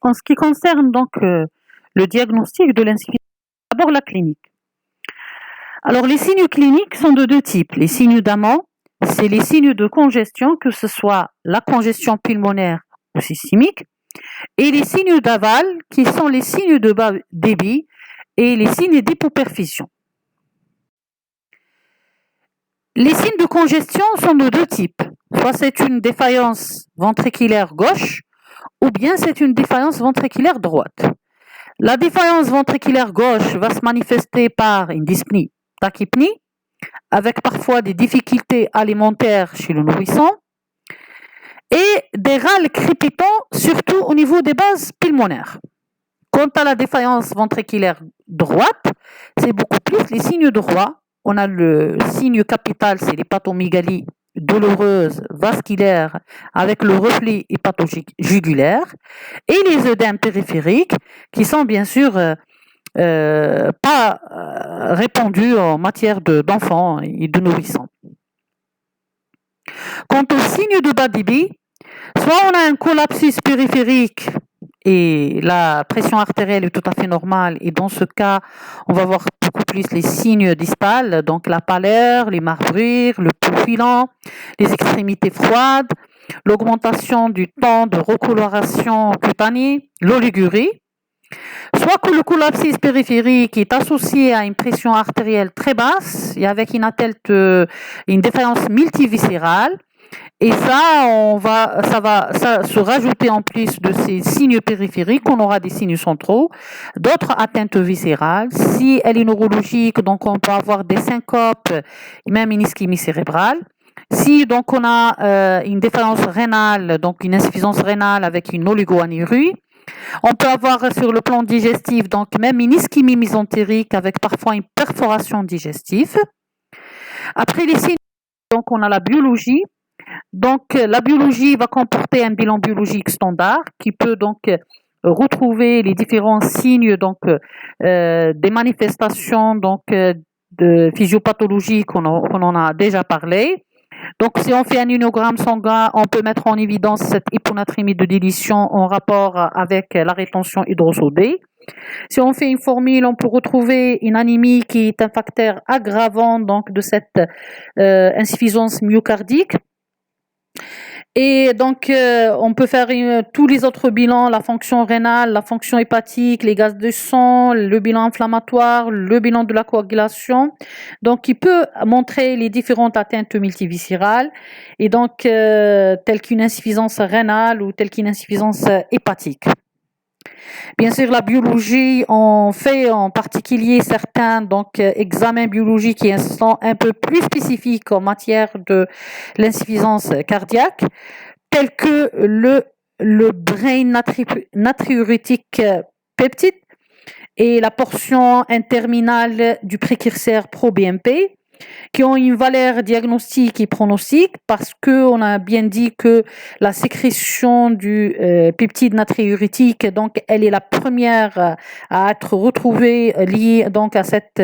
En ce qui concerne donc le diagnostic de l'insuffisance, d'abord la clinique. Alors les signes cliniques sont de deux types. Les signes d'amont, c'est les signes de congestion, que ce soit la congestion pulmonaire ou systémique, et les signes d'aval, qui sont les signes de bas débit et les signes d'hypoperfusion. Les signes de congestion sont de deux types. Soit c'est une défaillance ventriculaire gauche, ou bien c'est une défaillance ventriculaire droite. La défaillance ventriculaire gauche va se manifester par une dyspnée, tachypnie, avec parfois des difficultés alimentaires chez le nourrisson, et des râles crépitants, surtout au niveau des bases pulmonaires. Quant à la défaillance ventriculaire droite, c'est beaucoup plus les signes droits. On a le signe capital, c'est l'hépatomégalie douloureuse, vasculaire, avec le reflux hépatologique jugulaire, et les œdèmes périphériques, qui sont bien sûr pas répandus en matière d'enfants et de nourrissons. Quant aux signes de bas débit, soit on a un collapsus périphérique et la pression artérielle est tout à fait normale, et dans ce cas, on va voir beaucoup plus les signes dispales, donc la pâleur, les marbrures, le pouls filant, les extrémités froides, l'augmentation du temps de recoloration cutanée, l'oligurie. Soit que le collapsus périphérique est associé à une pression artérielle très basse et avec une défaillance multiviscérale. Et ça va se rajouter en plus de ces signes périphériques, on aura des signes centraux, d'autres atteintes viscérales. Si elle est neurologique, donc on peut avoir des syncopes et même une ischémie cérébrale. Si donc on a une défaillance rénale, donc une insuffisance rénale avec une oligoanurie, on peut avoir sur le plan digestif donc même une ischémie mésentérique avec parfois une perforation digestive. Après les signes, donc on a la biologie. Donc la biologie va comporter un bilan biologique standard qui peut donc retrouver les différents signes donc des manifestations donc de physiopathologie qu'on en a déjà parlé. Donc, si on fait un inogramme sanguin, on peut mettre en évidence cette hyponatrémie de dilution en rapport avec la rétention hydrosodée. Si on fait une formule, on peut retrouver une anémie qui est un facteur aggravant donc de cette insuffisance myocardique. Et donc, on peut faire tous les autres bilans, la fonction rénale, la fonction hépatique, les gaz de sang, le bilan inflammatoire, le bilan de la coagulation. Donc, il peut montrer les différentes atteintes multiviscérales, et donc, telle qu'une insuffisance rénale ou telle qu'une insuffisance hépatique. Bien sûr, la biologie, on fait en particulier certains examens biologiques qui sont un peu plus spécifiques en matière de l'insuffisance cardiaque, tels que le brain natriurétique peptide et la portion interminale du précurseur pro-BNP, qui ont une valeur diagnostique et pronostique parce qu'on a bien dit que la sécrétion du peptide natriurétique, donc elle est la première à être retrouvée liée donc à cette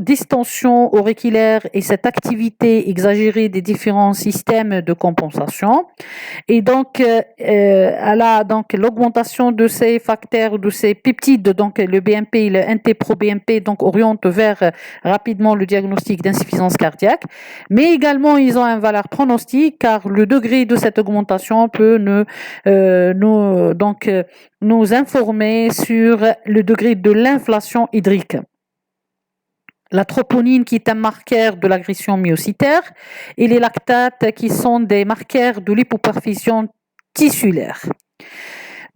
distension auriculaire et cette activité exagérée des différents systèmes de compensation. Et donc donc l'augmentation de ces facteurs, de ces peptides, donc le BNP et le NT-proBNP, donc oriente vers rapidement le diagnostic d'insuffisance cardiaque, mais également ils ont une valeur pronostique car le degré de cette augmentation peut nous informer sur le degré de l'inflation hydrique. La troponine qui est un marqueur de l'agression myocytaire et les lactates qui sont des marqueurs de l'hypoperfusion tissulaire.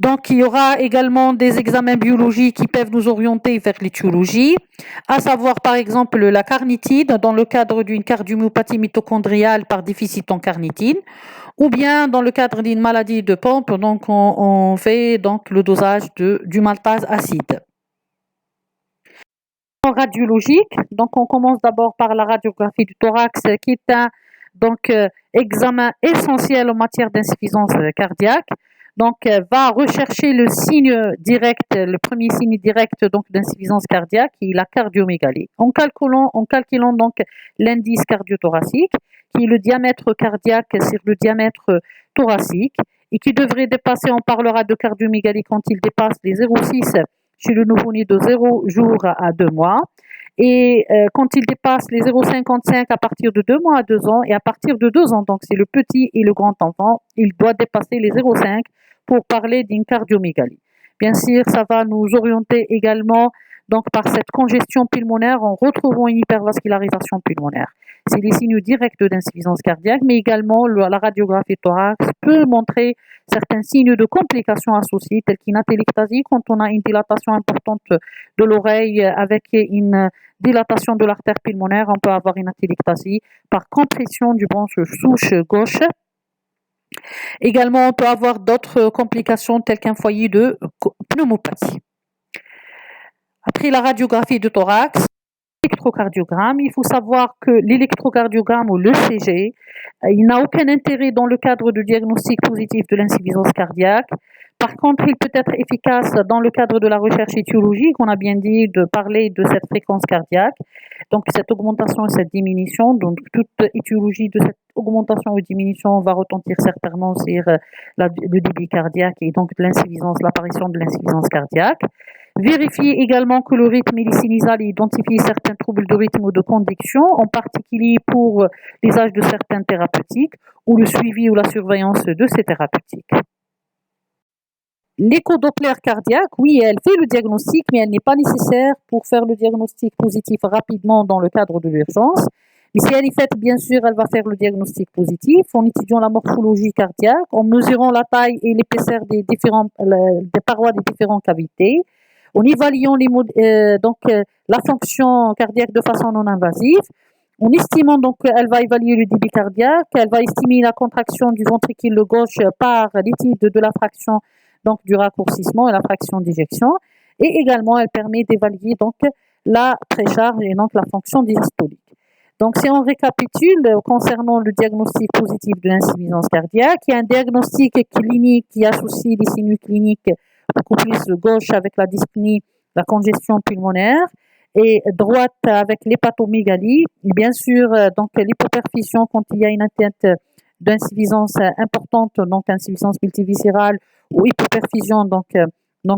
Donc, il y aura également des examens biologiques qui peuvent nous orienter vers l'étiologie, à savoir par exemple la carnitine dans le cadre d'une cardiomyopathie mitochondriale par déficit en carnitine, ou bien dans le cadre d'une maladie de pompe, donc on fait donc le dosage du maltase acide. En radiologique, donc on commence d'abord par la radiographie du thorax qui est un examen essentiel en matière d'insuffisance cardiaque. Donc, va rechercher le signe direct, le premier signe direct donc d'insuffisance cardiaque, qui est la cardiomégalie. En calculant donc l'indice cardiothoracique, qui est le diamètre cardiaque sur le diamètre thoracique, et qui devrait dépasser, on parlera de cardiomégalie quand il dépasse les 0,6 chez le nouveau-né de 0 jours à 2 mois. Et quand il dépasse les 0,55 à partir de 2 mois à 2 ans, et à partir de 2 ans, donc c'est le petit et le grand enfant, il doit dépasser les 0,5 pour parler d'une cardiomégalie. Bien sûr, ça va nous orienter également donc par cette congestion pulmonaire en retrouvant une hypervascularisation pulmonaire. C'est les signes directs d'insuffisance cardiaque, mais également la radiographie thorax peut montrer certains signes de complications associées, telles qu'une atélectasie quand on a une dilatation importante de l'oreille avec une dilatation de l'artère pulmonaire, on peut avoir une atélectasie par compression du bronche souche gauche. Également, on peut avoir d'autres complications telles qu'un foyer de pneumopathie. Après la radiographie de thorax, l'électrocardiogramme, il faut savoir que l'électrocardiogramme ou l'ECG, il n'a aucun intérêt dans le cadre de diagnostic positif de l'insuffisance cardiaque. Par contre, il peut être efficace dans le cadre de la recherche étiologique. On a bien dit de parler de cette fréquence cardiaque, donc cette augmentation et cette diminution. Donc, toute étiologie de cette augmentation ou diminution va retentir certainement sur le débit cardiaque et donc l'apparition de l'insuffisance cardiaque. Vérifier également que le rythme est sinusal et identifier certains troubles de rythme ou de conduction, en particulier pour l'usage de certains thérapeutiques ou le suivi ou la surveillance de ces thérapeutiques. L'échodoppler cardiaque, oui, elle fait le diagnostic, mais elle n'est pas nécessaire pour faire le diagnostic positif rapidement dans le cadre de l'urgence. Mais si elle est faite, bien sûr, elle va faire le diagnostic positif en étudiant la morphologie cardiaque, en mesurant la taille et l'épaisseur des parois des différentes cavités, en évaluant la fonction cardiaque de façon non invasive, en estimant donc qu'elle va évaluer le débit cardiaque, elle va estimer la contraction du ventricule gauche par l'étude de la fraction donc du raccourcissement et la fraction d'éjection, et également elle permet d'évaluer donc la précharge et donc la fonction diastolique. Donc si on récapitule concernant le diagnostic positif de l'insuffisance cardiaque, il y a un diagnostic clinique qui associe les signes cliniques beaucoup plus gauche avec la dyspnée, la congestion pulmonaire, et droite avec l'hépatomégalie, et bien sûr donc l'hypoperfusion quand il y a une atteinte d'insuffisance importante, donc insuffisance multiviscérale ou hypoperfusion, donc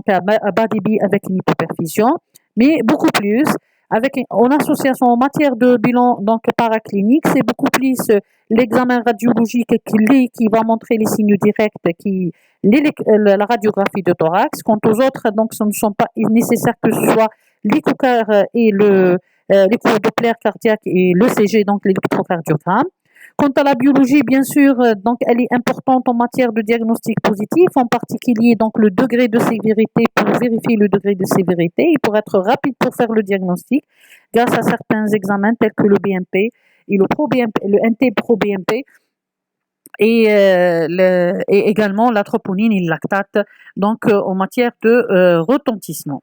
à bas débit avec une hypoperfusion, mais beaucoup plus en association en matière de bilan donc paraclinique, c'est beaucoup plus l'examen radiologique qui va montrer les signes directs, la radiographie de thorax. Quant aux autres, donc ce ne sont pas nécessaires que ce soit l'échocar et l'échodoppler cardiaque et l'ECG, donc l'électrocardiogramme. Quant à la biologie, bien sûr, donc elle est importante en matière de diagnostic positif, en particulier donc le degré de sévérité pour vérifier le degré de sévérité et pour être rapide pour faire le diagnostic grâce à certains examens tels que le BMP et le NT-proBNP et également la troponine et le lactate donc en matière de retentissement.